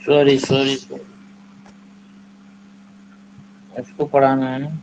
Sorry sorry sorry, इसको पढ़ाना है ना।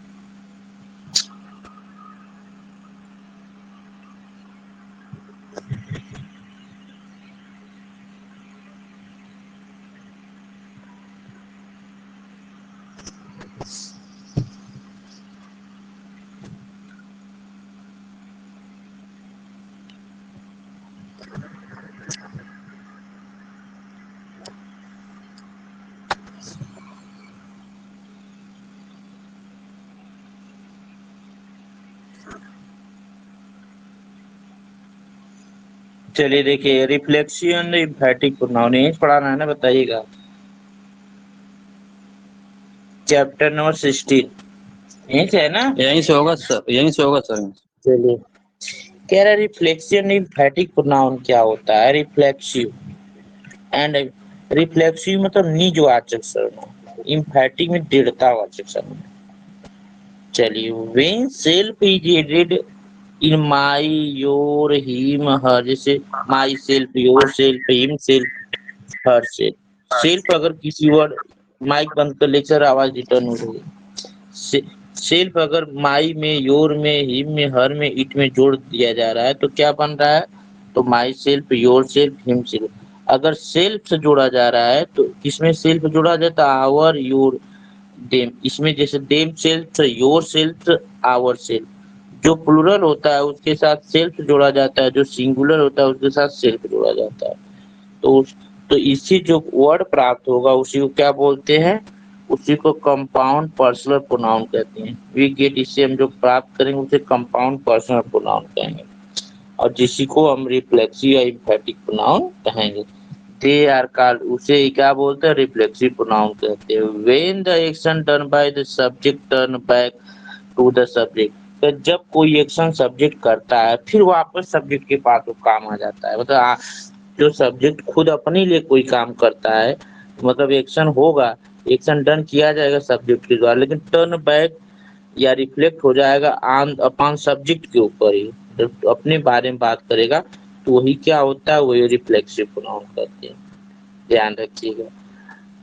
चलिए देखिए, रिफ्लेक्शन इम्फैटिक प्रोनाउन यही पढ़ाना है ना, बताइएगा। चैप्टर नंबर 16 यहीं से है ना। यहीं से होगा सर, यहीं से होगा सर। चलिए, कह रहा रिफ्लेक्शन इम्फैटिक प्रोनाउन क्या होता है। रिफ्लेक्सिव एंड रिफ्लेक्सिव मतलब निजवाचक सर्वनाम, इम्फैटिक में दृढ़तावाचक सर्वनाम। चलिए, when self is added in my your him her, जैसे myself, your self, himself, her self. Self अगर किसी वर्ड, माइक बंद कर लेक्चर आवाज रिटर्न हो रही है। सेल्फ अगर माई में, योर में, हिम में, हर में, इट में जोड़ दिया जा रहा है तो क्या बन रहा है, तो my self, your self, him self. अगर सेल्फ से जोड़ा जा रहा है तो किसमें सेल्फ जोड़ा जाता है, आवर, योर, देम। इसमें जैसे them self, your self, our self. जो प्लूरल होता है उसके साथ सेल्फ जोड़ा जाता है, जो सिंगुलर होता है उसके साथ सेल्फ जोड़ा जाता है। तो तो इससे जो वर्ड प्राप्त होगा उसी को क्या बोलते हैं, उसी को कंपाउंड पर्सनल प्रोनाउन कहते हैं। वी गेट, इससे हम जो प्राप्त करेंगे उसे कंपाउंड पर्सनल प्रोनाउन कहेंगे, और जिसी को हम रिफ्लेक्सिव या एम्फैटिक प्रोनाउन कहेंगे। दे आर कॉल्ड, उसे क्या बोलते हैं, रिफ्लेक्सिव प्रोनाउन कहते हैं। When the action done by the subject turn back to the subject, तो जब कोई एक्शन सब्जेक्ट करता है फिर वापस सब्जेक्ट के पास वो काम आ जाता है। मतलब जो सब्जेक्ट खुद अपने लिए कोई काम करता है, मतलब एक्शन होगा, एक्शन डन किया जाएगा सब्जेक्ट के द्वारा, लेकिन टर्न बैक या रिफ्लेक्ट हो जाएगा ऑन अपॉन सब्जेक्ट के ऊपर ही, जब अपने बारे में बात करेगा तो वही क्या होता है, वही रिफ्लेक्सिव प्रोनाउन कहते हैं। ध्यान रखिएगा।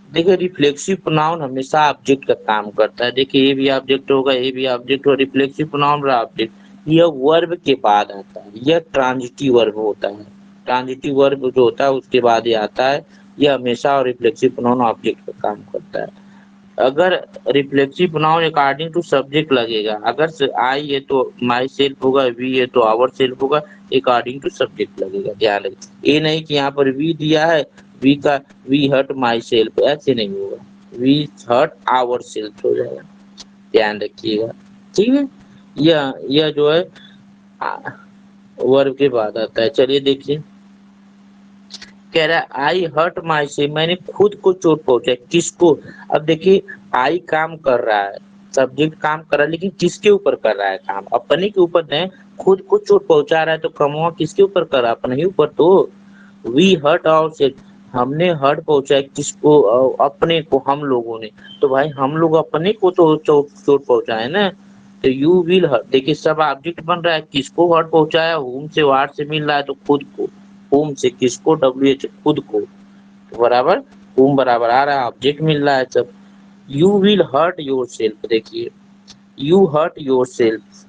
देखिए, रिफ्लेक्सिव प्रोनाउन हमेशा ऑब्जेक्ट का काम करता है। देखिए, ये भी ऑब्जेक्ट होगा, ये भी ऑब्जेक्ट होगा, रिफ्लेक्सिव प्रोनाउन रहा ऑब्जेक्ट। यह वर्ब के बाद आता है, यह ट्रांजिटिव वर्ब होता है। ट्रांजिटिव वर्ब जो होता है उसके बाद ये आता है। यह हमेशा रिफ्लेक्सिव प्रोनाउन ऑब्जेक्ट का काम करता है। अगर reflexive pronoun according to subject लगेगा, अगर आई है तो माई सेल्फ होगा, वी है तो आवर सेल्फ होगा, अकॉर्डिंग टू सब्जेक्ट लगेगा। ध्यान रखिए, ये नहीं कि यहाँ पर वी दिया है, वी का वी हर्ट माई सेल्फ, ऐसे नहीं होगा, वी हर्ट आवर सेल्फ हो जाएगा। ध्यान रखिएगा, ठीक है। यह जो है वर्ब के बाद आता है। चलिए देखिए, कह रहा है आई हर्ट माई से, मैंने खुद को चोट पहुंचाई। किसको, अब देखिए, आई काम कर रहा है, सब्जेक्ट काम कर रहा है, लेकिन किसके ऊपर कर रहा है काम, अपने के ऊपर नहीं। खुद को चोट पहुंचा रहा है तो कमवा किसके ऊपर कर रहा है, अपने ही ऊपर। तो वी हर्ट आवर सेल्फ, हमने हर्ट पहुंचाया किसको, अपने को, हम लोगों ने। तो भाई हम लोग अपने को तो चोट पहुंचाए ना। तो यू विल हर्ट, देखिए सब ऑब्जेक्ट बन रहा है, किसको हर्ट पहुंचाया, होम से वार्ड से मिल रहा है तो खुद को, होम से किसको, डब्ल्यू एच, खुद को, तो बराबर होम बराबर आ रहा है, ऑब्जेक्ट मिल रहा है सब। You will hurt your self, देखिए यू हर्ट योर सेल्फ,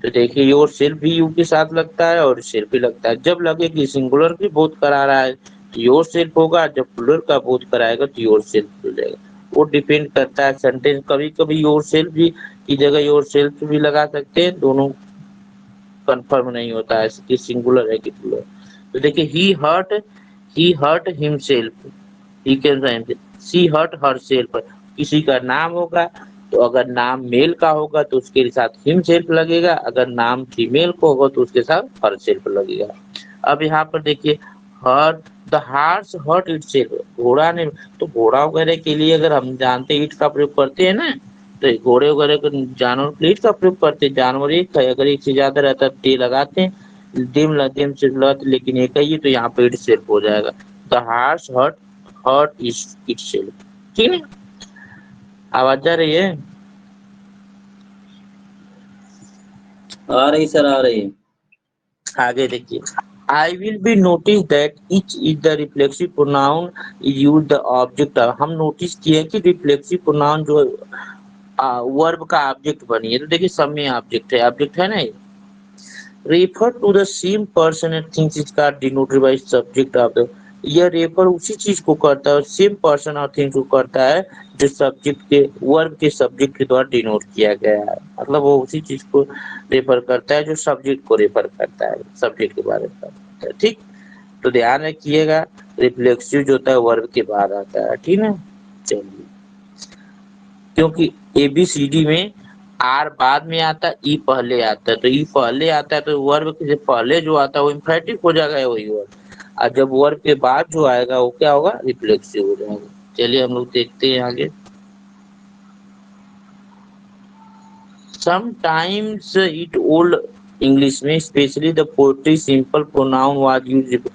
तो देखिए योर सेल्फ भी यू के साथ लगता है और सेल्फ भी लगता है। जब लगे कि सिंगुलर भी बोध करा रहा है तो योर सेल्फ होगा, जब प्लूरल का बोध कराएगा तो योर सेल्फ हो जाएगा। वो डिपेंड करता है सेंटेंस, कभी कभी योर सेल्फ भी की जगह योर सेल्फ भी लगा सकते हैं, दोनों कंफर्म नहीं होता है कि सिंगुलर है कि प्लूरल। तो देखिए, he hurt himself, he can see hurt herself. किसी का नाम होगा तो अगर नाम मेल का होगा तो उसके साथ हिम सेल्फ लगेगा, अगर नाम फीमेल को होगा तो उसके साथ हर सेल्फ लगेगा। अब यहाँ पर देखिए, हर the horse hurt it self, घोड़ा ने, तो घोड़ा वगैरह के लिए अगर हम जानते ईट का प्रयोग करते हैं ना, तो घोड़े वगैरह को जानवर के लिए ईट का प्रयोग करते हैं। जानवर एक है, अगर एक से ज्यादा रहता है टे लगाते हैं, देम से लत, लेकिन एक ही है तो यहाँ पे इट सेल्फ हो जाएगा। The horse hurt it self, ठीक है। आवाज जा रही है। आ रही सर, आ रही है। आगे देखिए, I will be notice that each is the reflexive pronoun is used the object of। हम नोटिस किए कि रिफ्लेक्सिव प्रोनाउन जो वर्ब का ऑब्जेक्ट बनी है, तो देखिए सब में ऑब्जेक्ट है ना ये। Refer to the same person and things इसका denoted by subject of the. यह रेफर उसी चीज को करता है, सेम पर्सन और थिंग्स को करता है जो सब्जेक्ट के वर्ब के सब्जेक्ट के द्वारा डिनोट किया गया है। मतलब वो उसी चीज को रेफर करता है जो सब्जेक्ट को रेफर करता है, सब्जेक्ट के बारे में करता है। ठीक, तो ध्यान रखिएगा रिफ्लेक्सिव जो होता है वर्ब के बाद आता है। ठीक है, चलिए, क्योंकि एबीसीडी में आर बाद में आता है, ई पहले आता है, तो ई पहले आता है तो वर्ब के पहले जो आता है वो इम्फेटिक हो जाएगा वही वर्ब, और जब वर्ब के बाद जो आएगा वो क्या होगा, रिफ्लेक्सिव हो जाएगा। चलिए हम लोग देखते हैं आगे। समटाइम्स इट ओल्ड इंग्लिश में specially the poetry simple pronoun was used.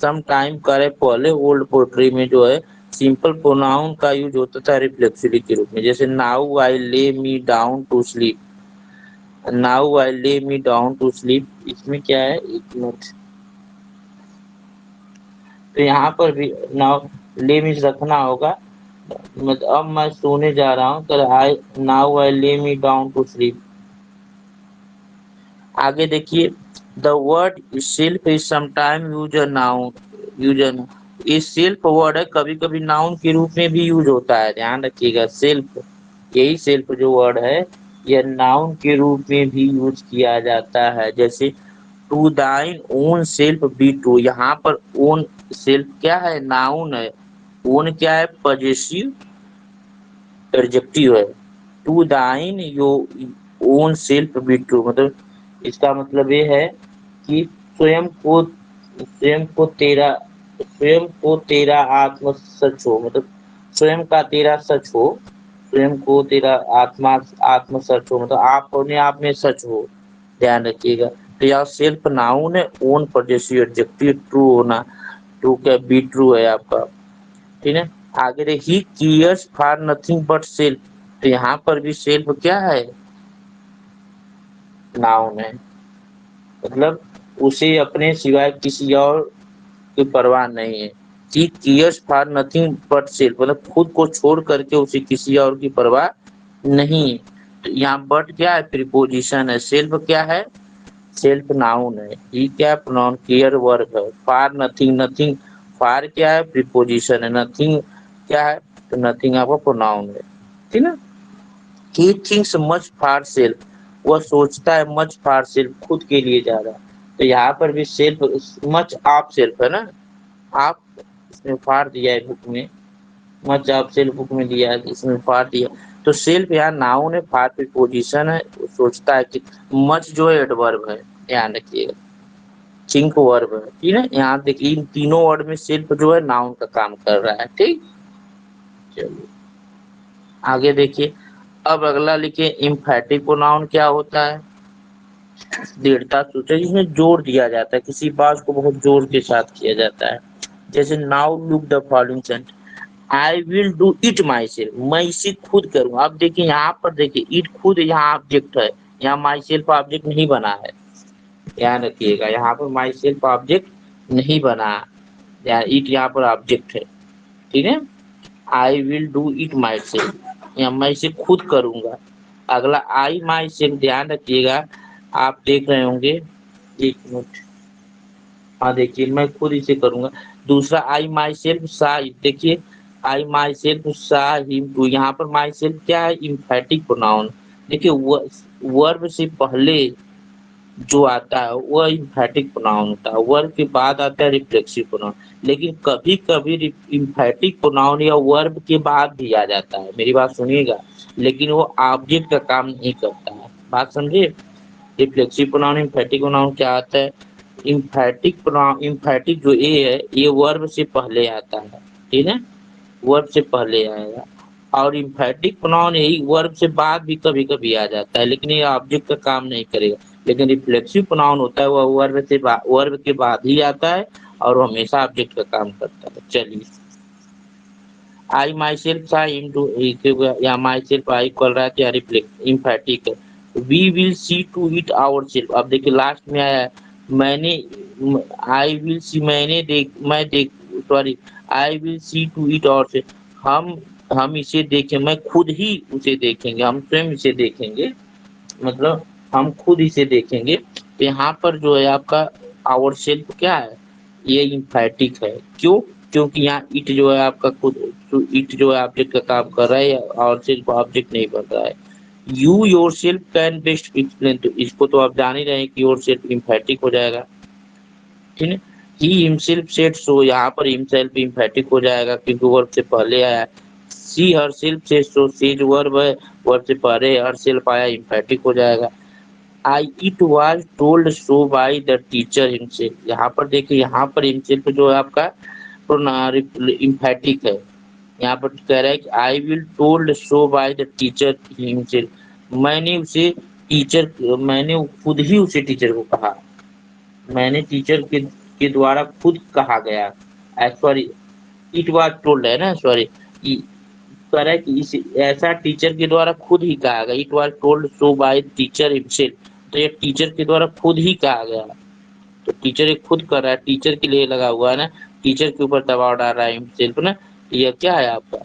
Some time करे पहले ओल्ड पोएट्री में जो है सिंपल प्रोनाउन का यूज होता था रिफ्लेक्सिव के रूप में, जैसे now I lay me down to sleep. Now I lay me down to sleep, इसमें क्या है, एक मिनट, तो यहाँ पर भी नाउ ले मी रखना होगा, मतलब अब मैं सोने जा रहा हूँ, तो I now I lay me down to sleep. आगे देखिए, the word self is sometime use a noun, use ये सेल्फ वर्ड है, कभी कभी नाउन के रूप में भी यूज होता है, ध्यान रखिएगा। सेल्फ, यही सेल्फ जो वर्ड है यह नाउन के रूप में भी यूज किया जाता है, जैसे टू दाइन ओन सेल्फ बी ट्रू। यहाँ पर ओन सेल्फ क्या है, नाउन है, ओन क्या है, पॉजेसिव एडजेक्टिव है। टू दाइन यो ओन सेल्फ बी ट्रू, मतलब इसका मतलब ये है कि स्वयं को तेरा आत्म सच हो, मतलब स्वयं का तेरा सच हो, स्वयं को तेरा आत्म सच हो, मतलब आप अपने आप में सच हो, ध्यान रखिएगा। तो यहाँ सेल्फ नाउन है, ओन पॉजेसिव एडजेक्टिव, ट्रू होना, ट्रू क्या, बी ट्रू है आपका। ठीक है, आगे देखिए, cares for nothing but self, तो यहाँ पर भी सेल्फ क्या है, नाउन है, मतलब उसे अपने सिवाय किसी और की परवाह नहीं है। He cares for nothing but self, मतलब खुद को छोड़ करके उसे किसी और की परवाह नहीं है। तो यहाँ बट क्या है, प्रीपोजिशन है, सेल्फ क्या है, सेल्फ नाउन है, ही क्या है, प्रोनाउन, केयर वर्ब है, फॉर नथिंग, नथिंग फॉर क्या है, प्रीपोजिशन है, नथिंग क्या है, तो नथिंग आपका प्रोनाउन है। ठीक ना, he thinks much for self, वह सोचता है मच फॉर सेल्फ, खुद के लिए ज्यादा। तो यहाँ पर भी सेल्फ, मच ऑफ सेल्फ है ना, आप इसमें फाड़ दिया है बुक में, मच ऑफ सेल्फ बुक में दिया है, इसमें फाड़ दिया, तो सेल्फ यहाँ नाउन है, फार प्रीपोजिशन है, सोचता है कि मच जो है एडवर्ब है, ध्यान रखिएगा, थिंक वर्ब है। ठीक है, यहाँ देखिए इन तीनों वर्ड में सेल्फ जो है नाउन का काम कर रहा है। ठीक, चलिए आगे देखिए, अब अगला लिखिए, इम्फैटिक प्रोनाउन क्या होता है, दृढ़ता सूचक, जिसमें जोर दिया जाता है, किसी बात को बहुत जोर के साथ किया जाता है, जैसे now look the following sentence, I will do it my self, मैं इसे खुद करूंगा। अब देखिए यहाँ पर देखिए, इट खुद यहाँ ऑब्जेक्ट है, यहाँ माई सेल्फ ऑब्जेक्ट नहीं बना है, ध्यान रखिएगा, यहाँ पर माई सेल्फ ऑब्जेक्ट नहीं बना है, इट यहाँ पर ऑब्जेक्ट है। ठीक है, I will do it my self, या मैं इसे खुद करूंगा। अगला आई माई सेल्फ, ध्यान रखिएगा, आप देख रहे होंगे, एक मिनट, हाँ देखिए, मैं खुद इसे करूंगा। दूसरा आई माई सेल्फ सा, देखिए I myself saw him too, यहाँ पर माई सेल्फ क्या है, इम्फैटिक प्रोनाउन। देखिए वर्ब से पहले जो आता है वह इम्फैटिक प्रोनाउन होता है, वर्ब के बाद आता है रिफ्लेक्सिव प्रोनाउन। लेकिन कभी कभी इम्फैटिक प्रोनाउन या वर्ब के बाद भी आ जाता है, मेरी बात सुनिएगा, लेकिन वो ऑब्जेक्ट का काम नहीं करता है, बात समझे। रिफ्लेक्सिव प्रोनाउन, इम्फैटिक प्रोनाउन क्या आता है, इम्फैटिक प्रोनाउन, इम्फैटिक जो ए है ये वर्ब से पहले आता है, ठीक है, वर्ब से पहले आएगा, और इम्फैटिक प्रोनाउन यही वर्ब से बाद भी कभी कभी आ जाता है, लेकिन ये ऑब्जेक्ट का काम नहीं करेगा। लेकिन रिफ्लेक्सिव प्रोनाउन होता है वह वर्ब के बाद ही आता है और वो हमेशा ऑब्जेक्ट का काम करता है। चलिए, आई माई सेल्फ था इंटू, या माई सेल्फ आई कर रहा है, क्या रिफ्लेक्ट इम्फैटिक है। We will see to it our self, अब देखिए लास्ट में आया है, मैंने आई विल सी, मैं देख, sorry, I will see to it, और से हम इसे देखें, मैं खुद ही उसे देखेंगे, हम स्वयं इसे देखेंगे, मतलब हम खुद इसे देखेंगे। तो यहाँ पर जो है आपका आवर सेल्फ क्या है, ये इम्फैटिक है। क्यों? क्योंकि यहाँ इट जो है आपका खुद, इट जो है ऑब्जेक्ट का काम कर रहा है, और सेल्फ ऑब्जेक्ट नहीं बन रहा है। You your self can best explain, तो इसको तो आप जान ही रहे हैं कि योर सेल्फ इम्फैटिक हो जाएगा, ठीक है। ही हिमसेल्फ सेड सो, यहाँ पर हिमसेल्फ इम्फैटिक हो जाएगा क्योंकि वर्ब से पहले आया। She herself said so, says verb है, वर्ब से पहले हर सेल्फ आया, इम्फैटिक हो जाएगा। I it was told so by the teacher himself, यहाँ पर देखिए, यहाँ पर हिमसेल्फ जो है आपका इम्फैटिक है। यहाँ पर कह रहा है कि I will told so by the teacher himself, मैंने खुद ही उसे टीचर को कहा, मैंने टीचर के द्वारा खुद कहा गया, सॉरी, इट वाज टोल्ड है ना, सॉरी, कह रहा है कि इस ऐसा टीचर के द्वारा खुद ही कहा गया, it was told so by teacher himself, तो ये टीचर के द्वारा खुद ही कहा गया, तो टीचर ये खुद कर रहा है, टीचर के लिए लगा हुआ है ना, टीचर के ऊपर दबाव डाल रहा है हिमसेल्फ ना, तो ये क्या है आपका,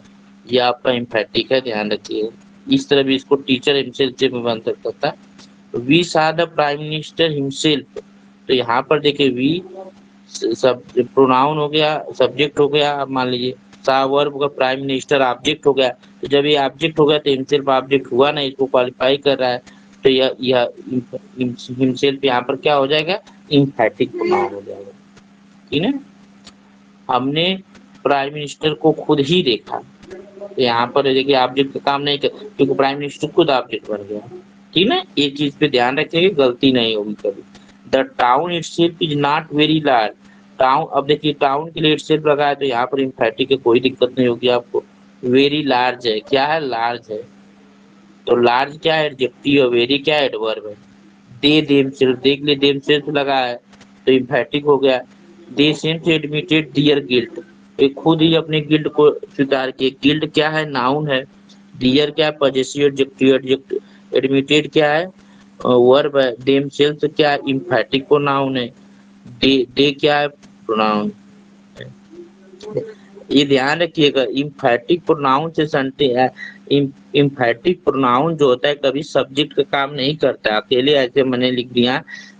ये आपका इम्फैटिक है, ध्यान रखिए। इस तरह भी इसको टीचर हिमसेल्फ से भी बन सकता था। We saw the prime minister himself, तो यहाँ पर देखिए वी सब प्रोनाउन हो गया, सब्जेक्ट हो गया, अब मान लीजिए सा वर्ब का, प्राइम मिनिस्टर ऑब्जेक्ट हो गया, तो जब ये ऑब्जेक्ट हो गया तो हिमसेल्फ ऑब्जेक्ट हुआ ना, इसको क्वालिफाई कर रहा है, तो यह हिमसेल्फ यहाँ पर क्या हो जाएगा, इम्फैटिक प्रोनाउन हो जाएगा, ठीक है। हमने प्राइम मिनिस्टर को खुद ही देखा, तो यहाँ पर देखिए ऑब्जेक्ट का काम नहीं कर, क्योंकि प्राइम मिनिस्टर खुद ऑब्जेक्ट बन गया, ठीक है। एक चीज पे ध्यान रखेंगे, गलती नहीं होगी कभी। The town itself is not very large, town, अब देखिए टाउन के लिए इटसेल्फ लगा है, तो यहाँ पर इम्फैटिक है, कोई दिक्कत नहीं होगी आपको। वेरी लार्ज है, क्या है, लार्ज है, तो लार्ज क्या है, एडजेक्टिव है, वेरी क्या है, एडवर्ब है। दे देमसेल्फ, देख ले देमसेल्फ लगा है, तो इम्फैटिक हो गया। They sent admitted their guilt, ये खुद ही अपने गिल्ट को स्वीकार किए, गिल्ट क्या है, नाउन है, दियर क्या है, पजेसिव एडजेक्टिव, एडमिटेड क्या है, वर्ब है, देमसेल्फ क्या है, इम्फैटिक प्रोनाउन है, दे क्या है, प्रोनाउन। ये ध्यान रखिएगा, इम्फैटिक प्रोनाउन से संटे है, इम्फैटिक प्रोनाउन जो होता है कभी सब्जेक्ट का काम नहीं करता, अकेले ऐसे मैंने लिख दिया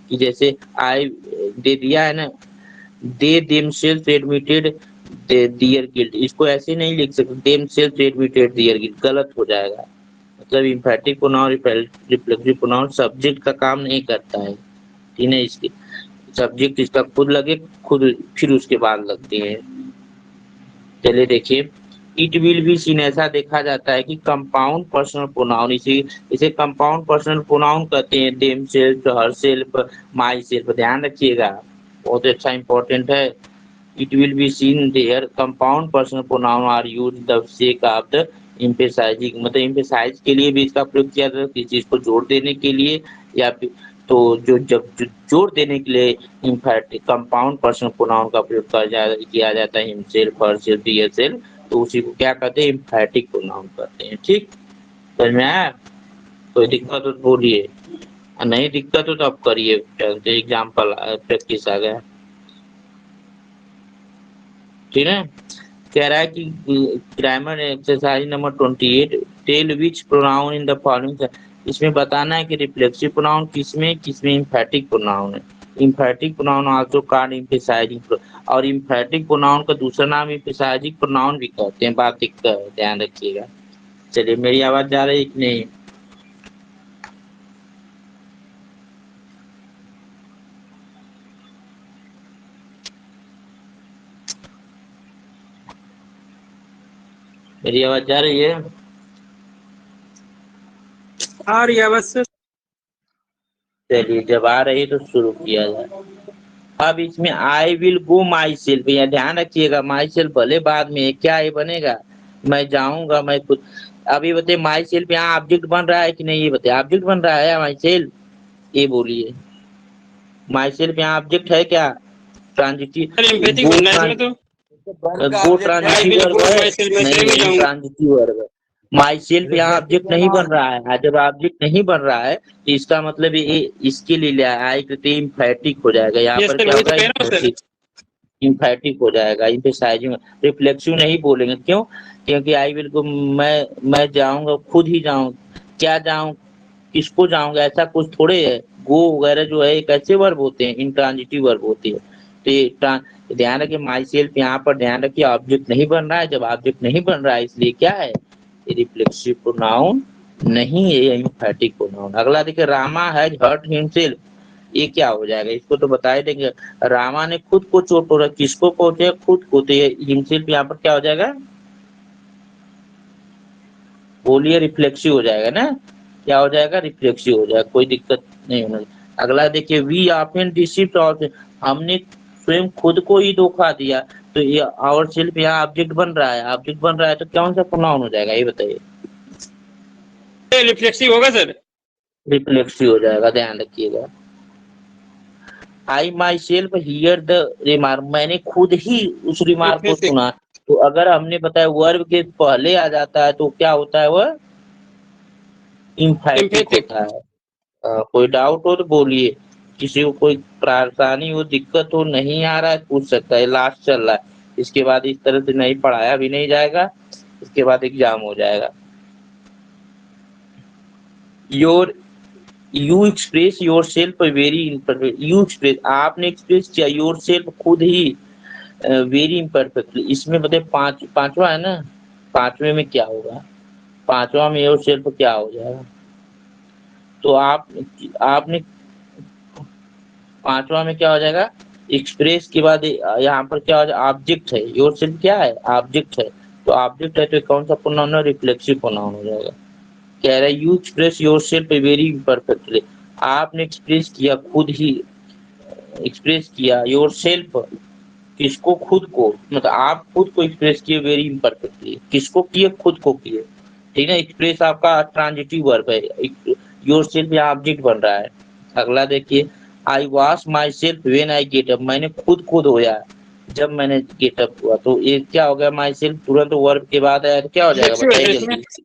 कि जैसे आई दे दिया है ना, they themselves admitted their guilt, इसको ऐसे नहीं लिख सकते, देमसेल्फ एडमिटेड दियर गिल्ट, गलत हो जाएगा। मतलब emphatic pronoun, reflexive pronoun subject का काम नहीं करता है, ठीक है, इसके सब्जेक्ट इसका खुद लगे, खुद फिर उसके बाद लगते हैं। चलिए देखिए, इट विल बी सीन, ऐसा देखा जाता है कि कंपाउंड पर्सनल प्रोनाउन, इसे कंपाउंड पर्सनल प्रोनाउन कहते हैं, them self, her self, my self, ध्यान रखिएगा, बहुत अच्छा इंपॉर्टेंट है। It will be seen their compound personal pronoun are use the sake of the emphasizing, मतलब एम्फेसाइज के लिए भी इसका प्रयोग किया जाता है, किसी चीज को जोड़ देने के लिए, या फिर तो जब जोड़ देने के लिए इम्फैटिक कंपाउंड पर्सनल प्रोनाउन का प्रयोग किया जाता है, हिमसेल्फ, हरसेल्फ, डियरसेल्फ, तो उसी को क्या कहते हैं, इम्फैटिक प्रोनाउन कहते हैं, ठीक, समझ में आया? कोई दिक्कत हो तो बोलिए, नहीं दिक्कत हो तो आप करिए, एग्जाम्पल प्रैक्टिस आ गया, ठीक है। कह रहा है कि grammar exercise number 28, tell which pronoun in the following, इसमें बताना है कि रिफ्लेक्सिव प्रोनाउन किसमें किसमें इम्फैटिक प्रोनाउन है। Emphatic pronoun also called emphasizing, और इम्फैटिक प्रोनाउन का दूसरा नाम एम्फेसाइजिंग प्रोनाउन भी कहते हैं, बात ध्यान रखिएगा। चलिए, मेरी आवाज जा रही है कि नहीं? मेरी आवाज जा रही है? आ रही है बस। चलिए, जब आ रही है तो शुरू किया जाए। अब इसमें I will go my self, या ध्यान रखिएगा, माई सेल्फ भले बाद में, क्या ये बनेगा, मैं जाऊंगा, मैं खुद, अभी बताइए माई सेल्फ यहाँ ऑब्जेक्ट बन रहा है कि नहीं, ये बताइए, ऑब्जेक्ट बन रहा है माई सेल्फ, ये बोलिए, माई सेल्फ यहाँ ऑब्जेक्ट है क्या, ट्रांजिटिव, एम्पैथिक बन रहा है इसमें तो। गो ट्रांजिटिव वर्ब है, नहीं ट्रांजिटिव वर्ब है, माई सेल्फ यहाँ ऑब्जेक्ट नहीं बन रहा है। जब ऑब्जेक्ट नहीं बन रहा है तो इसका मतलब ये इसके लिए लिया आई कहते इम्फैटिक हो जाएगा। यहाँ ये पर सर क्या वही तो होगा, कह रहा हूँ सर। इम्फैटिक हो जाएगा, इम्फेसाइजिंग। रिफ्लेक्सिव नहीं बोलेंगे, क्यों? क्योंकि आई विल को मैं जाऊंगा, खुद ही जाऊं, क्या जाऊं, किसको जाऊंगा, ऐसा कुछ थोड़े है। गो वगैरह जो है एक ऐसे वर्ब होते हैं, इंट्रांजिटिव वर्ब होते हैं। तो ये ध्यान रखिए, माई सेल्फ यहाँ पर ध्यान रखिए ऑब्जेक्ट नहीं बन रहा है। जब ऑब्जेक्ट नहीं बन रहा है इसलिए क्या है, ये रिफ्लेक्सिव प्रोनाउन नहीं है, ये इम्फैटिक प्रोनाउन। अगला देखिए, रामा हैज हर्ट हिमसेल्फ, ये क्या हो जाएगा, इसको तो बता ही देंगे। रामा ने खुद को चोट पहुंचा, किसको पहुंचे, खुद को। तो ये हिमसेल्फ यहाँ पर क्या हो जाएगा, बोलिए, रिफ्लेक्सिव हो जाएगा ना। क्या हो जाएगा, रिफ्लेक्सिव हो जाएगा, कोई दिक्कत नहीं होना। अगला देखिए, वी ऑफन डिसीव्ड आवर, हमने स्वयं खुद को ही धोखा दिया। तो ये आवर सेल्फ यहाँ ऑब्जेक्ट बन रहा है, ऑब्जेक्ट बन रहा है तो कौन सा प्रोनाउन हो जाएगा, ये बताइए। रिफ्लेक्सिव होगा सर। रिफ्लेक्सिव हो जाएगा, ध्यान रखिएगा। I myself hear the remark, मैंने खुद ही उस रिमार्क को Emphatic. सुना। तो अगर हमने बताया वर्ब के पहले आ जाता है तो क्या होता है, वह इम्फैटिक Emphatic. होता है। कोई डाउट हो तो बोलिए, किसी को कोई परेशानी हो, दिक्कत हो, नहीं आ रहा है, पूछ सकता है, लास्ट चल रहा है। इसके बाद इस तरह से नहीं पढ़ाया भी नहीं जाएगा, इसके बाद एग्जाम हो जाएगा। Your you express your self very imperfect, you express, आपने एक्सप्रेस किया योर सेल्फ खुद ही वेरी इम्परफेक्टली। इसमें बताए पांचवा है ना, पांचवे में क्या होगा, पांचवा में योर सेल्फ क्या हो जाएगा। तो आपने पांचवा में क्या हो जाएगा, एक्सप्रेस के बाद यहाँ पर क्या हो जाएगा, ऑब्जेक्ट है, योर सेल्फ क्या है, ऑब्जेक्ट है। तो ऑब्जेक्ट है तो कौन सा प्रोनाउन है, रिफ्लेक्सिव प्रोनाउन हो जाएगा। कह रहा है you express your self very perfectly, आपने एक्सप्रेस किया, खुद ही एक्सप्रेस किया योर सेल्फ, किसको, खुद को, मतलब आप खुद को एक्सप्रेस किए वेरी इम्परफेक्टली, किसको किए, खुद को किए। ठीक है, एक्सप्रेस आपका ट्रांजिटिव वर्ब है, योर सेल्फ यहाँ ऑब्जेक्ट बन रहा है। अगला देखिए, I wash myself when I get up, मैंने खुद को धोया जब मैंने गेट अप हुआ। तो ये क्या हो गया, माई सेल्फ तुरंत वर्ब के बाद आया तो क्या हो जाएगा, Reflexive है बताइए सर इसमें। जल्दी।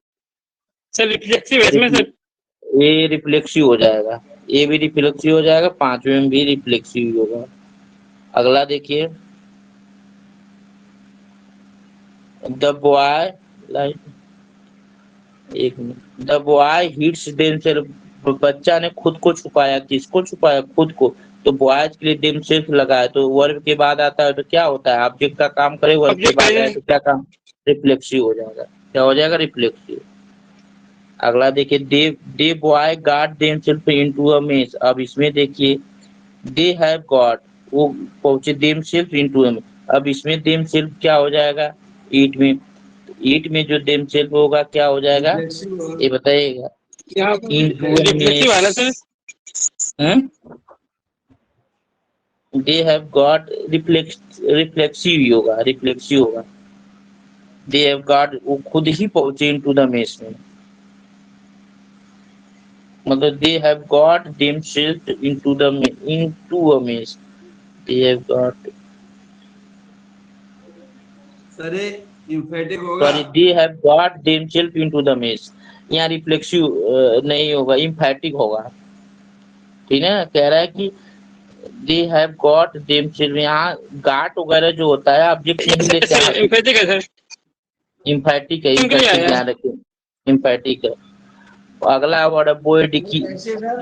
सर रिफ्लेक्सिव है इसमें सर। ये रिफ्लेक्सिव हो जाएगा, ये भी रिफ्लेक्सिव हो जाएगा, पांचवे में भी रिफ्लेक्सिव होगा। अगला देखिए, द बॉय लाइक, एक minute, the boy hits themselves, बच्चा ने खुद को छुपाया, किसको छुपाया, खुद को। तो बॉयज के लिए देमसेल्फ लगा है तो वर्ब के बाद आता है तो क्या होता है, ऑब्जेक्ट का काम करे, वर्ब के ऑब्जेक्ट बाद आए है। तो क्या काम, रिफ्लेक्सिव हो जाएगा। क्या हो जाएगा, रिफ्लेक्सिव। अगला देखिए, they boy got themselves into a mess, अब इसमें देखिए, दे हैव गॉट, वो पहुंचे देमसेल्फ इनटू अ, अब इसमें देमसेल्फ क्या हो जाएगा, ईट में, ईट में जो देमसेल्फ होगा क्या हो जाएगा, ये बताइएगा। यहाँ इनटू अ रिफ्लेक्सिव है ना sir. Mess, they have got, reflexive ही होगा, रिफ्लेक्सिव होगा। दे हैव गॉट, वो खुद ही पहुंचे इनटू द मेस में, मतलब they have got themselves into the into a mess, they have got, sir emphatic होगा। Sorry, they have got themselves into the mess, यहाँ रिफ्लेक्सिव नहीं होगा, इम्फैटिक होगा। ठीक है, कह रहा है कि दे हैव गॉट देमसेल्फ, यहाँ गाट वगैरह जो होता है ऑब्जेक्ट नहीं लेते हैं, एम्फेटिक है सर। इम्फैटिक है, इनके लिए इम्फैटिक आया। ध्यान रखिए, इम्फैटिक है। अगला वर्ड है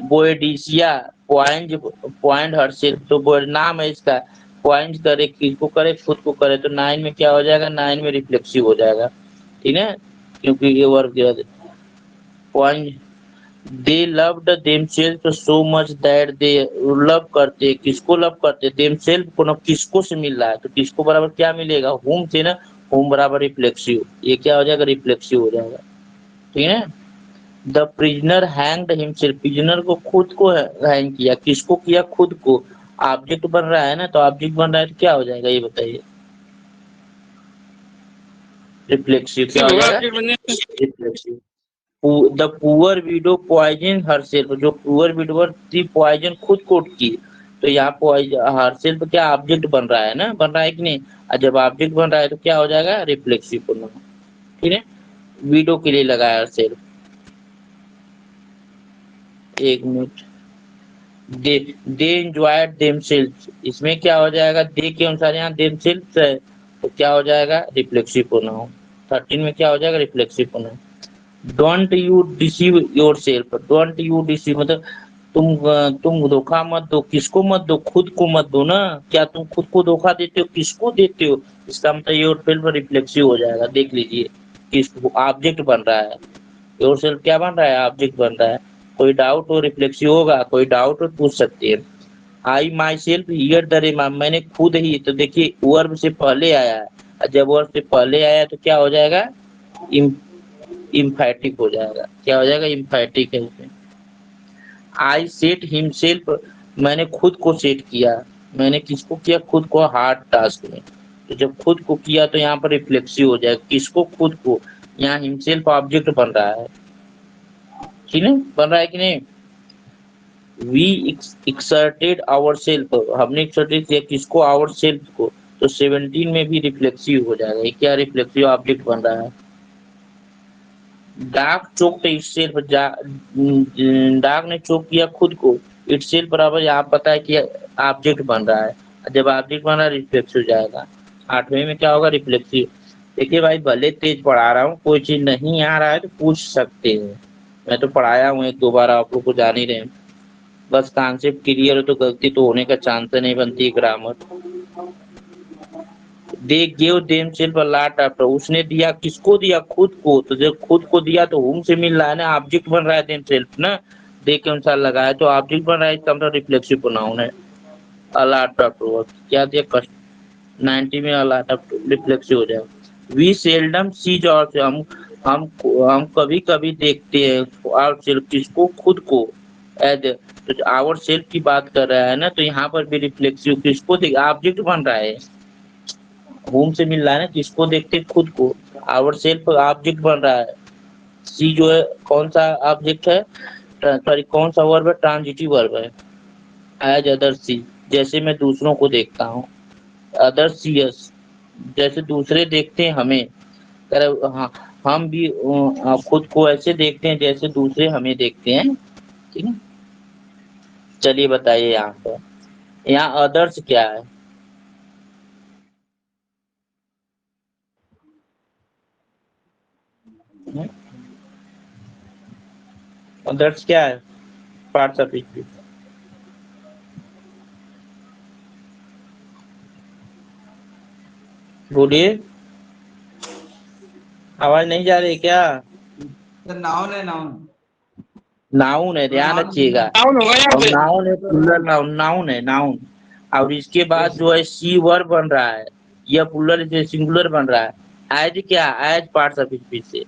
बोएडिसिया, पॉइंट, पॉइंट हरसेल्फ, तो नाम है इसका, पॉइंट करे, किसको करे, खुद को करे। तो 9 में क्या हो जाएगा, 9 में रिफ्लेक्सिव हो जाएगा। ठीक है, क्योंकि ये वर्ब के बाद point, they loved themselves so much that they, love करते, किसको लव करते, देमसेल्फ को, ना किसको से मिल रहा है तो किसको बराबर क्या मिलेगा, होम से ना, होम बराबर रिफ्लेक्सिव, ये क्या हो जाएगा, रिफ्लेक्सिव हो जाएगा। ठीक है, the prisoner hanged himself, prisoner को खुद को हैंग किया, किसको किया, खुद को। ऑब्जेक्ट बन रहा है ना, तो ऑब्जेक्ट बन रहा है तो क्या हो जाएगा, ये बताइए, रिफ्लेक्सिव। क्या हो होगा जाएगा, ऑब्जेक्ट बनने से। Reflexive. The poor widow poison herself, जो पुअर विडोवर थी पॉइजन खुद को की। तो यहाँ हरसेल्फ क्या ऑब्जेक्ट बन रहा है ना, बन रहा है कि नहीं, और जब ऑब्जेक्ट बन रहा है तो क्या हो जाएगा, रिफ्लेक्सिव प्रोनाउन। ठीक है, विडो के लिए लगाया सेल्फ। एक मिनट। दे एंजॉयड देमसेल्फ, इसमें क्या हो जाएगा, दे के अनुसार यहाँ देमसेल्फ है तो क्या हो जाएगा, रिफ्लेक्सिव प्रोनाउन। 13 में क्या हो जाएगा, reflexive pronoun. Don't you deceive yourself, don't you deceive मतलब तुम धोखा मत दो, किसको मत दो, खुद को मत दो ना। क्या तुम खुद को धोखा देते हो, किसको देते हो, इसका मतलब योरसेल्फ रिफ्लेक्सिव हो जाएगा। देख लीजिए किसको ऑब्जेक्ट बन रहा है, योरसेल्फ क्या बन रहा है, ऑब्जेक्ट बन रहा है। कोई डाउट हो रिफ्लेक्सिव होगा, कोई डाउट हो पूछ सकते हैं। I myself hear the remark, मैंने खुद ही, तो देखिए वर्ब से पहले आया है, और जब वर्ब से पहले आया तो क्या हो जाएगा, इम्फैटिक हो जाएगा। क्या हो जाएगा, इम्फैटिक है इसमें। आई सेट हिमसेल्फ, मैंने खुद को सेट किया, मैंने किसको किया, खुद को हार्ड टास्क में। तो जब खुद को किया तो यहाँ पर रिफ्लेक्सिव हो जाएगा, किसको, खुद को। यहाँ हिमसेल्फ ऑब्जेक्ट बन रहा है, ठीक है, बन रहा है कि नहीं। वी एक्सर्टेड आवर सेल्फ, हमने एक्सर्टेड किया किसको, आवर सेल्फ को। तो 17 में भी रिफ्लेक्सिव हो जाएगा, ये क्या रिफ्लेक्सिव ऑब्जेक्ट बन रहा है। डार्क चोक्ड इटसेल्फ, डार्क ने चोक किया खुद को, इटसेल्फ बराबर यहाँ पता है कि ऑब्जेक्ट बन रहा है, जब ऑब्जेक्ट बन रहा है रिफ्लेक्सिव हो जाएगा। 8वें में क्या होगा, रिफ्लेक्सिव। देखिए भाई भले तेज पढ़ा रहा हूँ, कोई चीज नहीं आ रहा है तो पूछ सकते हैं, मैं तो पढ़ाया हूँ 1-2 बार, आप लोग को जान ही रहे हैं। बस कॉन्सेप्ट क्लियर हो तो गलती तो होने का चांस नहीं बनती, grammar. They give themselves a lot of, उसने दिया किसको दिया, खुद को। तो जब खुद को दिया तो हुम से मिल रहा है ना, ऑब्जेक्ट बन रहा है देमसेल्फ ना, दे के अनुसार लगाया तो ऑब्जेक्ट बन रहा है, इसका मतलब रिफ्लेक्सिव प्रोनाउन है। अ लॉट ऑफ क्या दिया, कस्ट 90 में अ लॉट ऑफ रिफ्लेक्सिव हो जाएगा। वी सेल्डम सीज, और हम कभी कभी देखते हैं और सिर्फ किसको, खुद को। एज तो आवर सेल्फ की बात कर रहा है ना, तो यहाँ पर भी रिफ्लेक्सिव किसको देख, ऑब्जेक्ट बन रहा है, होम से मिल रहा है ना, किसको देखते, खुद को। आवर सेल्फ ऑब्जेक्ट बन रहा है। सी जो है कौन सा ऑब्जेक्ट है, सॉरी कौन सा वर्ब है, ट्रांजिटिव वर्ब है। एज अदर सी, जैसे मैं दूसरों को देखता हूँ, अदर सी अस, जैसे दूसरे देखते हैं हमें। हाँ, हम भी खुद को ऐसे देखते हैं जैसे दूसरे हमें देखते हैं, ठीक है। चलिए बताइए यहाँ पर, यहाँ अदर्स क्या है, अदर्स क्या है, पार्ट्स ऑफ स्पीच। बोलिए, आवाज नहीं जा रही क्या। सर नाउन है, नाउन। नाउन है, ध्यान रखिएगा। डाउन होगा यहाँ और पे। नाउन है, प्लूरल नाउन, नाउन है, नाउन। और इसके बाद जो है सी वर्ब बन रहा है, यह प्लूरल से सिंगुलर बन रहा है। एज क्या, एज पार्ट्स ऑफ स्पीच से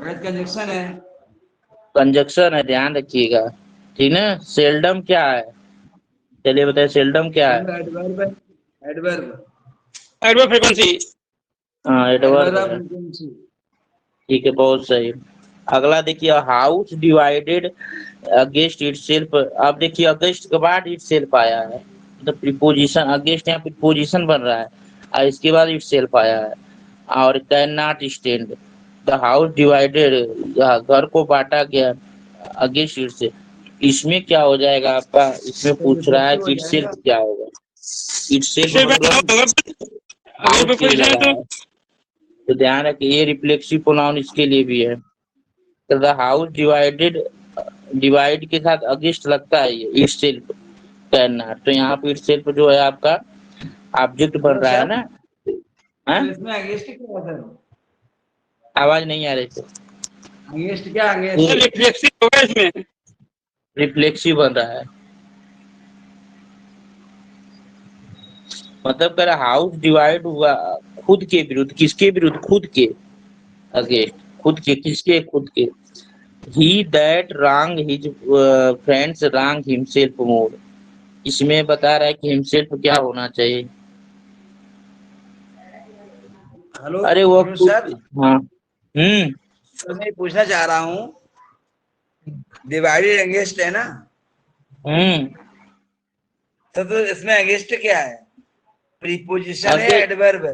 कंजक्शन है। कंजक्शन है, ध्यान रखिएगा, ठीक है। सेल्डम क्या है, चलिए बताइए सेल्डम क्या है। Adverb, adverb, adverb frequency. हाँ एडवर्ब एडवर्ब है, फ्रीक्वेंसी। ठीक है, बहुत सही। अगला देखिए, हाउस डिवाइडेड अगेंस्ट इटसेल्फ। अब देखिए अगेंस्ट के बाद इटसेल्फ आया है, मतलब प्रीपोजिशन, अगेंस्ट यहाँ प्रीपोजिशन बन रहा है, और इसके बाद इटसेल्फ आया है। और can not stand, the house divided, घर को बांटा गया, अगेंस्ट इटसेल्फ। इसमें क्या हो जाएगा आपका, इसमें पूछ रहा है कि इटसेल्फ क्या होगा। इटसेल्फ मतलब हाउस के लिए लगा है, तो ध्यान रखिए ये रिफ्लेक्सिव प्रोनाउन इसके लिए भी है। तो द हाउस डिवाइडेड, डिवाइड के साथ अगेंस्ट लगता है, ये इटसेल्फ कैन नॉट, तो यहाँ पे इटसेल्फ जो है आपका ऑब्जेक्ट बन रहा है ना। हाँ? तो इसमें अगेंस्ट क्या है सर? आवाज नहीं आ रही थी, अगेंस्ट क्या, सर अगेंस्ट? रिफ्लेक्सिव होगा इसमें। रिफ्लेक्सिव बन रहा है, मतलब कर हाउस डिवाइड हुआ खुद के विरुद्ध, किसके विरुद्ध, खुद के अगेंस्ट, खुद के, किसके, खुद के। He that wrong his friends wrong himself more, इसमें बता रहा है कि हिमसेल्फ क्या होना चाहिए। हेलो अरे वो हेलो सर, हाँ, तो मैं पूछना चाह रहा हूँ, डिवाइडेड अगेंस्ट है ना, हम्म। तो इसमें अगेंस्ट क्या है? प्रीपोजिशन है, अगेंस्ट एडवर्ब है?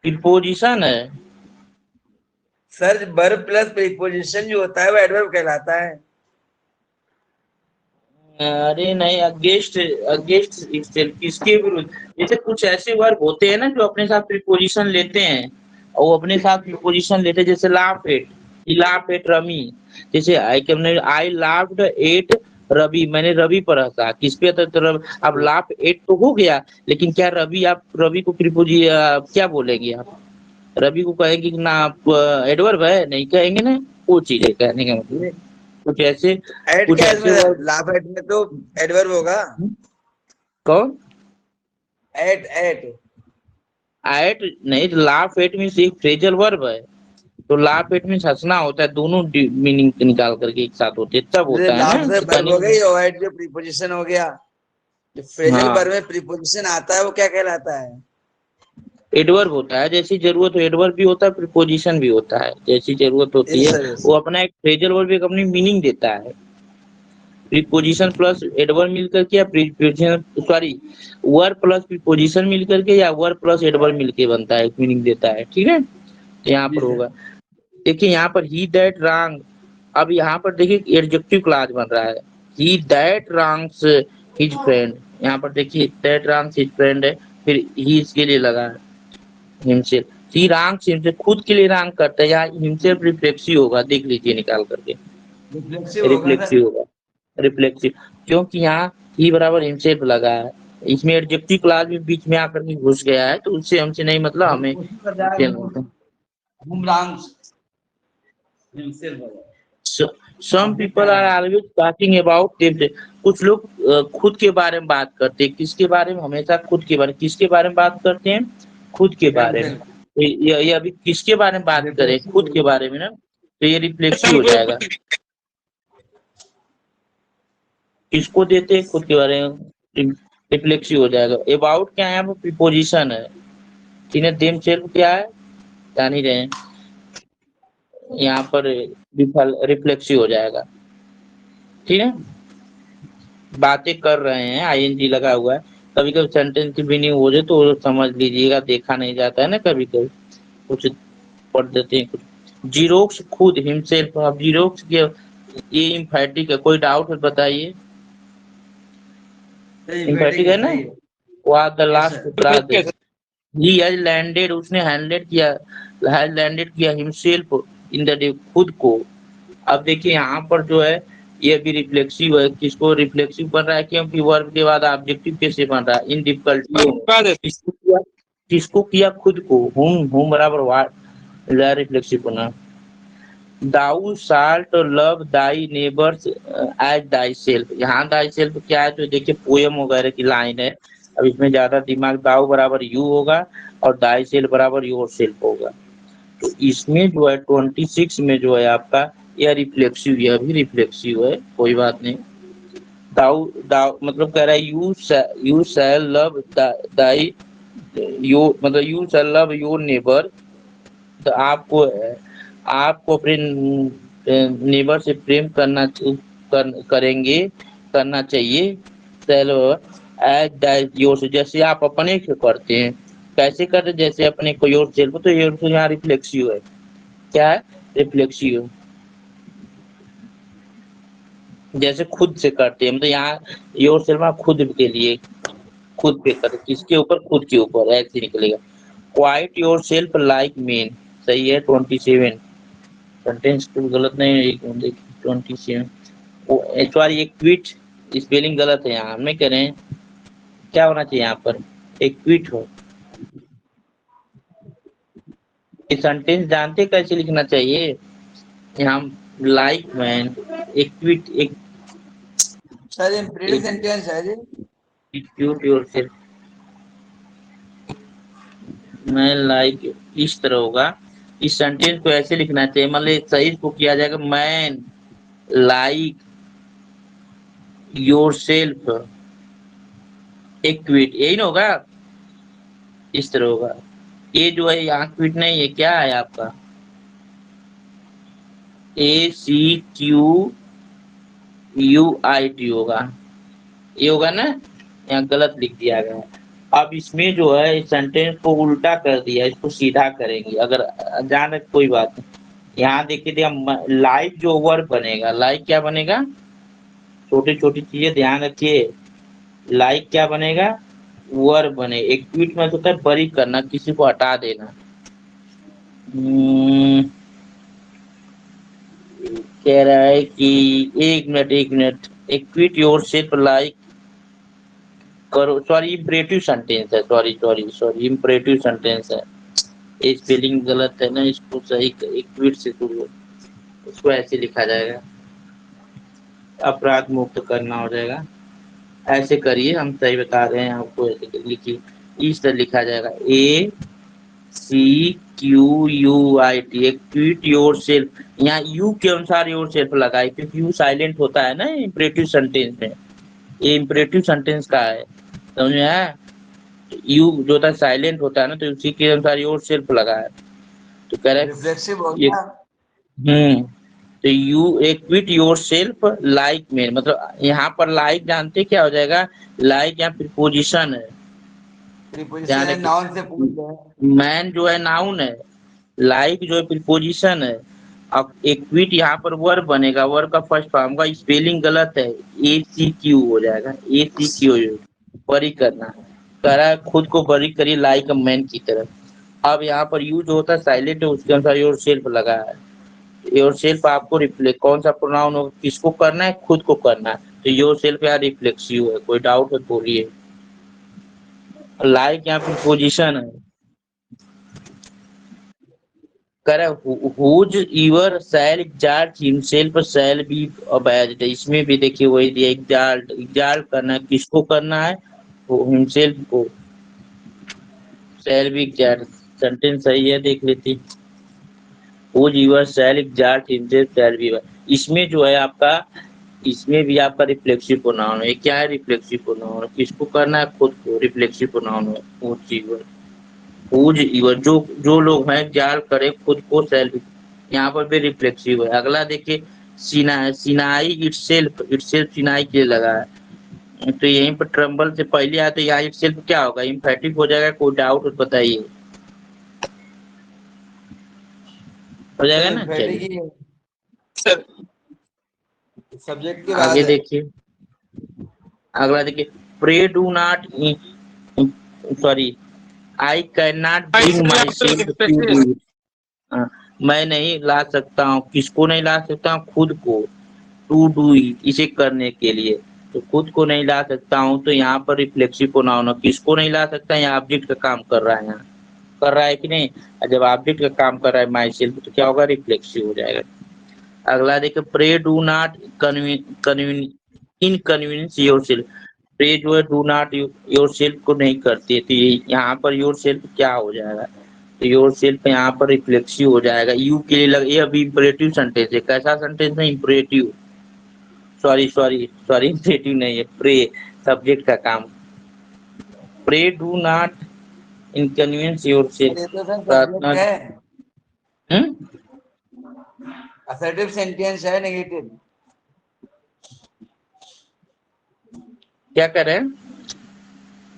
प्रीपोजिशन है, सर वर्ब प्लस प्रीपोजिशन जो होता है वो एडवर्ब कहलाता है। अरे नहीं, अगेंस्ट अगेंस्ट itself, किसके विरुद्ध। जैसे कुछ ऐसे वर्ब होते हैं ना जो अपने साथ प्रीपोजिशन लेते हैं, और वो अपने साथ प्रीपोजिशन लेते हैं, जैसे laugh at, he laugh at rummy. जैसे आई लाफ्ड एट रवि, मैंने रवि पर हंसा, किस पे था, तो अब लाफ एट तो हो गया, लेकिन क्या रवि, आप रवि को क्या बोलेंगे आप, रवि को कहेंगे कि ना आप एडवर्ब है, नहीं कहेंगे ना, वो चीज है कहने का मतलब है। कुछ ऐसे एट कुछ क्या ऐसे इसमें, वर्ब। लाफ एट में तो एडवर्ब होगा। कौन? एट एट एट नहीं, लाफ एट मीन्स एक फ्रेजल वर्ब है, तो लाफ एट मीन्स हंसना होता है, दोनों मीनिंग निकाल करके एक साथ होते हैं, तब होता है लाफ ना, से तो वर्ब कहने हो का गई और एट जो प्रीपोजिशन हो गया। जो फ्रेजल हाँ, वर्ब में प्रीपोजिशन आता है वो क्या कहलाता है? एडवर्ब होता है, जैसी जरूरत हो एडवर्ब भी होता है, प्रीपोजिशन भी होता है, जैसी जरूरत होती यस है। Sir, yes. वो अपना एक फ्रेजल वर्ब एक अपनी मीनिंग देता है, प्रीपोजिशन प्लस एडवर्ब मिलकर के, या preposition sorry verb plus preposition मिलकर के, या वर्ब प्लस एडवर्ब मिलके बनता है, एक मीनिंग देता है, ठीक है। तो यहाँ जी पर सर। होगा, देखिए यहाँ पर ही दैट रॉन्ग, अब यहाँ पर देखिए एडजेक्टिव क्लॉज बन रहा है, ही दैट रॉन्ग्स हिज फ्रेंड, यहाँ पर देखिए दैट रॉन्ग्स हिज फ्रेंड है, फिर ही इसके लिए लगा है हिमसेल्फ, ही रॉन्ग्स हिमसेल्फ, खुद के लिए रॉन्ग करता है, यहाँ हिमसेल्फ रिफ्लेक्सिव होगा, देख लीजिए निकाल करके, रिफ्लेक्सिव होगा सर। रिफ्लेक्सिव होगा, रिफ्लेक्सिव, क्योंकि यहाँ ही बराबर हिमसेल्फ लगा है, इसमें एडजेक्टिव क्लॉज भी बीच में आकर के घुस गया है, तो उससे हमसे नहीं मतलब, हमें उसी पर जाएगा, बुमरांग हिमसेल्फ होगा। some people are always talking about themselves, कुछ लोग खुद के बारे में बात करते हैं, किसके बारे में, हमेशा खुद के बारे में, किसके बारे में बात करते हैं, खुद के बारे में। ये अभी किसके बारे में बात करें, खुद के बारे में ना, तो ये रिफ्लेक्सिव हो जाएगा, किसको देते हैं, खुद के बारे में, रिफ्लेक्सिव हो जाएगा। अबाउट क्या है, यहाँ पर प्रीपोजिशन है, ठीक है, देम सेल्फ क्या है, जान ही रहे हैं, यहाँ पर रिफ्लेक्सिव हो जाएगा, ठीक है। बातें कर रहे हैं, आईएनजी लगा हुआ है, कभी कभी सेंटेंस की मीनिंग हो जाए तो समझ लीजिएगा, देखा नहीं जाता है ना, कभी कभी कुछ पढ़ देते हैं कुछ। जीरोक्स खुद हिमसेल्फ, अब जीरोक्स के ये इम्फैटिक है, कोई डाउट है बताइए, इम्फैटिक है ना, was the last class, he has landed, उसने हैंडलेड किया, हैज लैंडेड किया हिमसेल्फ इन द डे, खुद को। अब देखिए यहाँ पर जो है ये भी रिफ्लेक्सिव है, किसको रिफ्लेक्सिव बन रहा है, क्योंकि वर्ब के बाद ऑब्जेक्टिव कैसे बन रहा है, इन डिफिकल्टी, किसको किया, खुद को, हुम बराबर व्हाट, रिफ्लेक्सिव बना। Thou shalt love thy neighbours as thyself, यहाँ दाई सेल्फ क्या है, तो देखिए पोयम वगैरह की लाइन है, अब इसमें ज्यादा दिमाग, दाऊ बराबर यू होगा और दाई सेल्फ बराबर योर सेल्फ होगा, तो इसमें जो है 26 में जो है आपका यह रिफ्लेक्सिव, यह भी रिफ्लेक्सिव है, कोई बात नहीं। दाऊ दाऊ मतलब कह रहा है you shall love thy your, मतलब you shall love your neighbour, तो आपको अपने नेबर से प्रेम करेंगे, करना चाहिए, चलो एज योर से, जैसे आप अपने को करते हैं, कैसे करते हैं, जैसे अपने को योर सेल्फ, तो योर से यहाँ रिफ्लेक्सिव है, क्या है, रिफ्लेक्सिव, जैसे खुद से करते हैं, मतलब यहाँ योर सेल्फ खुद के लिए, खुद पे कर, किसके ऊपर, खुद के ऊपर, ऐसे निकलेगा। Quite your self like mean, सही है 27, सेंटेंस तो गलत नहीं है, एक मिनट देखिए 27, सॉरी एक ट्वीट स्पेलिंग गलत है, यहाँ हम नहीं कह रहे हैं, क्या होना चाहिए यहाँ पर, एक ट्वीट हो, ये सेंटेंस जानते कैसे लिखना चाहिए, यहाँ लाइक मैन, एक ट्वीट, एक सर इंपीरियड सेंटेंस है जी। ट्वीट योर सेल्फ, मैं लाइक, इस तरह होगा, इस सेंटेंस को ऐसे लिखना चाहिए, मतलब सही इसको किया जाएगा, मैन लाइक योर सेल्फ एक ट्वीट, यही ना होगा, इस तरह होगा। ये जो है यहाँ ट्वीट नहीं है, क्या है आपका, ACQUIT होगा, ये होगा ना, यहाँ गलत लिख दिया गया। अब इसमें जो है इस सेंटेंस को उल्टा कर दिया, इसको सीधा करेंगे, अगर जान कोई बात नहीं, यहाँ देखिए लाइक जो वर्ब बनेगा, लाइक क्या बनेगा, छोटी छोटी चीजें ध्यान रखिए। लाइक क्या बनेगा, वर्ब बने। एक ट्वीट में होता है बरी करना, किसी को हटा देना। कह रहा है कि एक मिनट, एक ट्वीट योर सेल्फ लाइक करो। सॉरी, इम्परेटिव सेंटेंस है, सॉरी इम्परेटिव सेंटेंस है, ये स्पेलिंग गलत है ना, इसको सही एक ट्वीट से शुरू, उसको ऐसे लिखा जाएगा, अपराध मुक्त करना हो जाएगा। ऐसे करिए, हम सही बता रहे हैं आपको, ऐसे लिखिए, इस तरह लिखा जाएगा, ACQUIT, एक ट्वीट योर सेल्फ। यहाँ यू के अनुसार योर सेल्फ लगाए, क्योंकि यू साइलेंट होता है ना इम्परेटिव सेंटेंस में, ये इम्परेटिव सेंटेंस का है, समझ में आया। यू जो होता है साइलेंट होता है ना, तो उसी के अनुसार योर सेल्फ लगा है। तो कह रहा है रिफ्लेक्सिव हो ये, गया। तो यू एक ट्वीट योर सेल्फ लाइक में, मतलब यहाँ पर लाइक जानते क्या हो जाएगा, लाइक यहाँ प्रीपोजिशन है, प्रीपोजिशन है, नाउन से पूछ रहे हैं। मैन जो है नाउन है, लाइक जो है प्रीपोजिशन है। अब एक ट्वीट यहाँ पर वर्ब बनेगा, वर्ब का फर्स्ट फॉर्म का स्पेलिंग गलत है, ACQ हो जाएगा, ACQ, बरी करना। कह रहा है खुद को बरी करिए लाइक अ मैन की तरफ। अब यहाँ पर यू जो होता है साइलेंट है, उसके अनुसार योर सेल्फ लगा है। योर सेल्फ आपको रिफ्लेक्ट, कौन सा प्रोनाउन होगा, किसको करना है, खुद को करना है, तो योर सेल्फ यहाँ रिफ्लेक्सिव है। कोई डाउट है बोलिए। लाइक यहाँ पे पोजीशन है। करे whosoever shall exalt himself shall be abased, इसमें भी देखिए वही दिया, एग्जाल्ट करना है, किसको करना है, हिमसेल्फ को, शैल बी एग्जाल्ट, सेंटेंस सही है, देख लेती। Whosoever shall exalt himself shall be, इसमें जो है आपका, इसमें भी आपका रिफ्लेक्सिव प्रोनाउन है। क्या है रिफ्लेक्सिव प्रोनाउन, किसको करना है, खुद को, रिफ्लेक्सिव प्रोनाउन है। हुज यूर जो लोग हैं जाल करे खुद को सेल्फ, यहाँ पर भी रिफ्लेक्सिव है। अगला देखिए सिनाई इटसेल्फ सिनाई के लिए लगा है, तो यहीं पर ट्रम्बल से पहले आया, तो यहाँ इटसेल्फ क्या होगा, इम्फेटिक हो जाएगा। कोई डाउट हो तो बताइए, हो जाएगा ना। चलिए सर सब्जेक्ट की आगे बात है। देखिए, अगला देखिए, pray do not, sorry, I can not bring my self to do it, मैं नहीं ला सकता हूँ, किसको नहीं ला सकता हूँ, खुद को, टू डू इट, इसे करने के लिए, तो खुद को नहीं ला सकता हूँ, तो यहाँ पर रिफ्लेक्सिव प्रोनाउन है। किसको नहीं ला सकता, यहाँ ऑब्जेक्ट का काम कर रहा है, यहाँ कर रहा है कि नहीं, और जब ऑब्जेक्ट का काम कर रहा है माई सेल्फ, तो क्या होगा, रिफ्लेक्सिव हो जाएगा। अगला देखिए, pray do not inconvenience your self, pray जो है डू नॉट योर सेल्फ को नहीं करती है, तो ये यहाँ पर योर सेल्फ क्या हो जाएगा, तो योर सेल्फ यहाँ पर रिफ्लेक्सिव हो जाएगा। यू के लिए ये अभी इंपरेटिव सेंटेंस है, कैसा सेंटेंस है, इंपरेटिव, सॉरी इंपरेटिव नहीं है, प्रे सब्जेक्ट का काम, pray do not inconvenience your ये सेल्फ, तो सर प्रार्थना। सब्जेक्ट है, असर्टिव सेंटेंस है, नेगेटिव। क्या कर रहे हैं,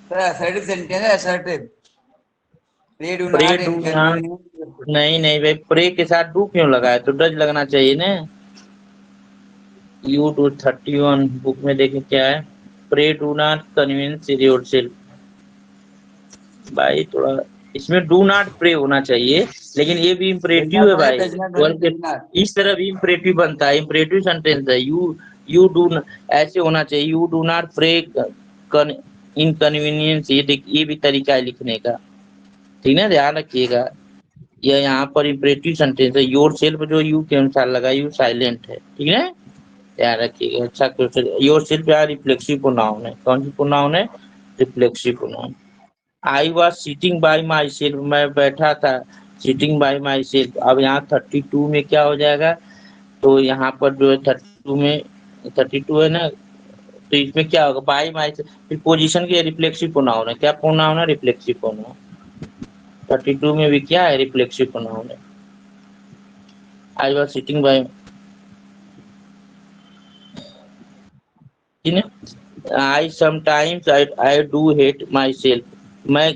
सर असर्टिव सेंटेंस है, assertive. Pray do pray not do not, inconvenience. नहीं भाई, प्रे के साथ डू क्यों लगा है, तो डज लगना चाहिए ना। यू टू 31 बुक में देखें क्या है, pray do not convince yourself, भाई थोड़ा इसमें डू नॉट प्रे होना चाहिए, लेकिन ये भी इम्परेटिव है भाई, इस तरह भी इम्परेटिव बनता है, इम्परेटिव सेंटेंस है। यू डू, ऐसे होना चाहिए, you do not pray inconvenience, ये भी तरीका है लिखने का, ठीक है, ध्यान रखिएगा। यह यहाँ पर इम्परेटिव सेंटेंस है, योर सेल्फ जो यू के अनुसार लगा, यू साइलेंट है, ठीक है, ध्यान रखिएगा। अच्छा क्वेश्चन, योर सेल्फ यार रिफ्लेक्सिव प्रोनाउन है, कौन सी प्रोनाउन है, reflexive pronoun. I was sitting bye my self, मैं बैठा था, सिटिंग बाय माई सेल्फ। अब यहाँ 32 में क्या हो जाएगा, तो यहाँ पर जो है 32 में 32 है ना, तो इसमें क्या होगा, बाय माई सेल्फ पोजीशन के रिफ्लेक्सिव प्रोनाउन है, क्या प्रोनाउन है, रिफ्लेक्सिव प्रोनाउन। 32 में भी क्या है, रिफ्लेक्सिव प्रोनाउन है। I was sitting bye, I sometimes I do hate my self, मैं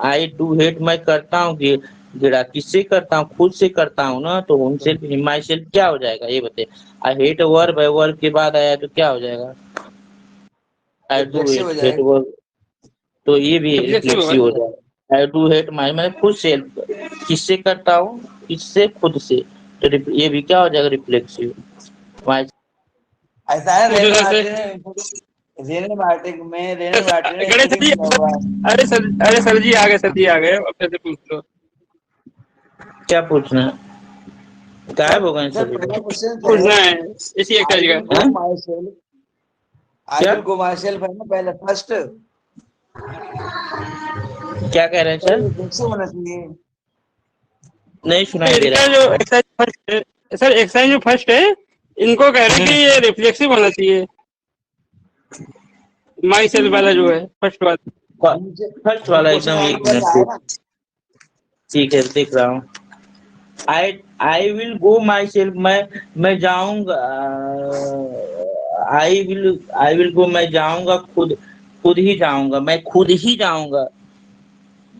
आई डू हेट, मैं करता हूँ कि गिरा किससे करता हूँ, खुद से करता हूँ ना, तो होम सेल्फ माई सेल्फ क्या हो जाएगा ये बताइए। आई हेट वर्ब है, वर्ब के बाद आया तो क्या हो जाएगा, आई डू रिफ्लेक्सिव हो हेट जाएगा। वर्ब, तो ये भी रिफ्लेक्सिव होगा। रिफ्लेक्सिव हो जाएगा। आई डू हेट माई, मैं खुद सेल्फ, किससे करता हूँ, किससे, खुद से, तो ये भी क्या हो जाएगा, रिफ्लेक्सिव। माई ऐसा है मुझे रेने जैसे मार्टिन में रेने मार्टिन ने गणेश इंक्लूडिंग जी, किया हुआ है। अरे सर जी आ गए, सर जी आ गए, अब फिर से पूछ लो। क्या पूछना है, गायब हो गए सर सभी पहला लोग। क्वेश्चन पूछना है इसी आई एक्सरसाइज विल का। गो हाँ? माई सेल्फ, आई क्या विल गो माई सेल्फ है ना पहले फर्स्ट, क्या कह रहे हैं सर सर, रिफ्लेक्सिव होना चाहिए। नहीं सुनाई दे इनका रहा। जो एक्सरसाइज फर्स्ट है, सर एक्सरसाइज जो फर्स्ट है, इनको कह रहे हैं कि ये रिफ्लेक्सिव होना चाहिए, माई सेल्फ वाला जो है फर्स्ट वाला। फर्स्ट वाला क्वेश्चन एकदम, आने एक के बाद आएगा। मिनट, ठीक है देख रहा हूँ। आई I will go my self, मैं जाऊंगा, आई विल गो, मैं जाऊंगा, खुद खुद ही जाऊंगा, मैं खुद ही जाऊंगा,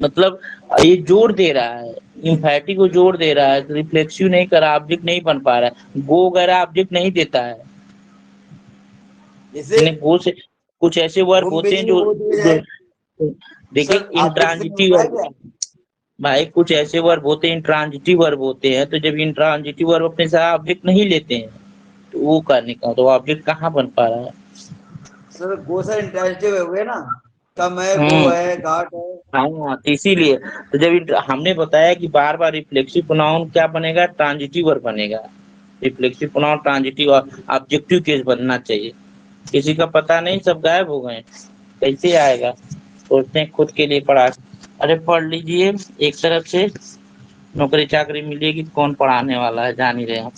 मतलब ये जोर दे रहा है, इम्फैटिक को जोर दे रहा है, रिफ्लेक्सिव नहीं कर रहा, ऑब्जेक्ट नहीं बन पा रहा है, गो वगैरह ऑब्जेक्ट नहीं देता है। जैसे गो से कुछ ऐसे वर्ब घूम होते हैं बेरी जो, वो दिया जो जाए। देखिए सर ऑब्जेक्ट से इंट्रांजिटिव मिलता है वर्ब, क्या? भाई कुछ ऐसे वर्ब होते हैं इंट्रांजिटिव वर्ब होते हैं, तो जब इंट्रांजिटिव वर्ब अपने साथ ऑब्जेक्ट नहीं लेते हैं, तो वो करने का, तो ऑब्जेक्ट कहाँ बन पा रहा है। सर गो सर इंटरेस्टिव हुए ना, कम है, गो हम्म, है, घाट है। हाँ तो इसीलिए, तो जब हमने बताया कि बार बार रिफ्लेक्सिव प्रोनाउन क्या बनेगा, ट्रांजिटिव वर्ब बनेगा, रिफ्लेक्सिव प्रोनाउन ट्रांजिटिव और ऑब्जेक्टिव केस बनना चाहिए। किसी का पता नहीं, सब गायब हो गए, कैसे आएगा, सोचते हैं खुद के लिए पढ़ा। अरे पढ़ लीजिए, एक तरफ से नौकरी चाकरी मिलेगी, कौन पढ़ाने वाला है, जान ही रहे आप।